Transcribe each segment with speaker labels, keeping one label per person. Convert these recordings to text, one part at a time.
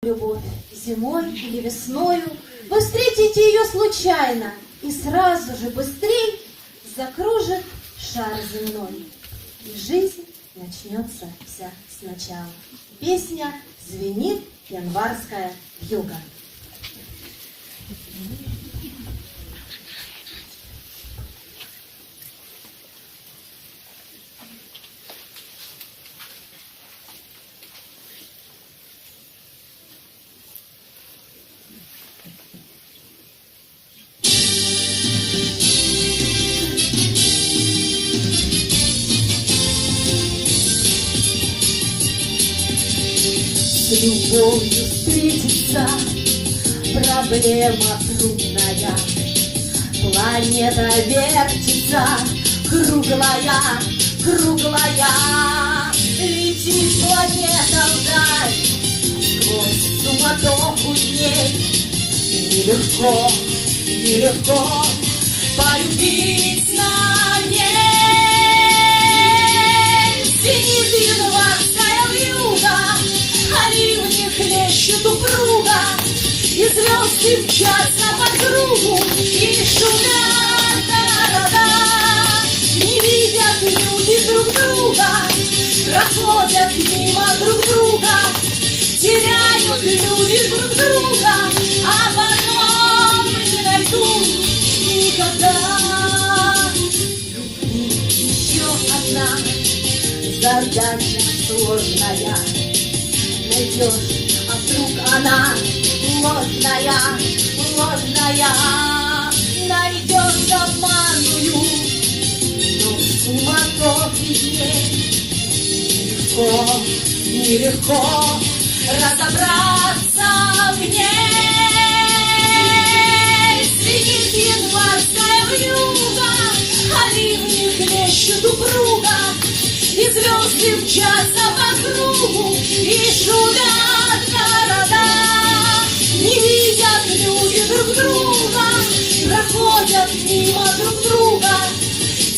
Speaker 1: любовь зимой или весною, вы встретите ее случайно, и сразу же быстрей закружит шар земной, и жизнь начнется вся сначала. Песня звенит январская вьюга. С любовью встретиться проблема трудная. Планета вертится, круглая, круглая. Летит планета вдаль сквозь суматоху дней. Нелегко, нелегко полюбить на ней. Звенит январская вьюга, а ливни хлещут упруга, и звезды мчатся по кругу, и шумят города. Не видят люди друг друга, проходят мимо друг друга, теряют люди друг друга, а потом не найдут никогда. Еще одна задача сложная. Найдешь, а вдруг она ложная, ложная. Найдешь обманную, но в суматохе дней нелегко, нелегко разобраться в ней. Звенит январская вьюга, а ливни хлещут упруга, и звезды мчатся по кругу, и шумят города. Не видят люди друг друга, проходят мимо друг друга,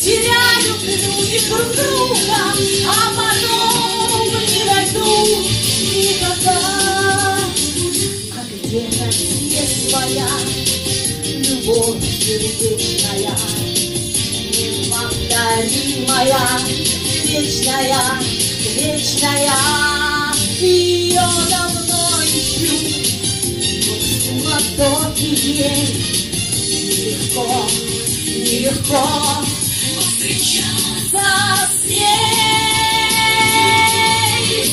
Speaker 1: теряют люди друг друга, а потом не найдут никогда. А где-то есть моя любовь сердечная, неповторимая, вечная, вечная. Ее давно ищу, но в суматохе дней нелегко, нелегко встречаться с ней.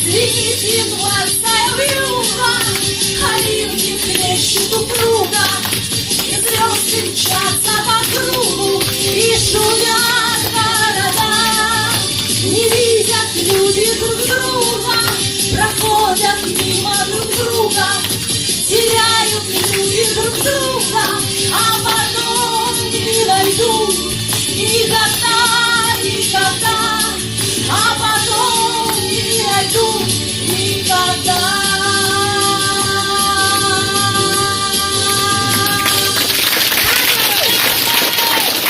Speaker 1: Звенит январская вьюга, а ливни хлещут упруга, и звезды мчатся по кругу, и шумят города. Не видят люди друг друга, проходят мимо друг друга, теряют люди друг друга,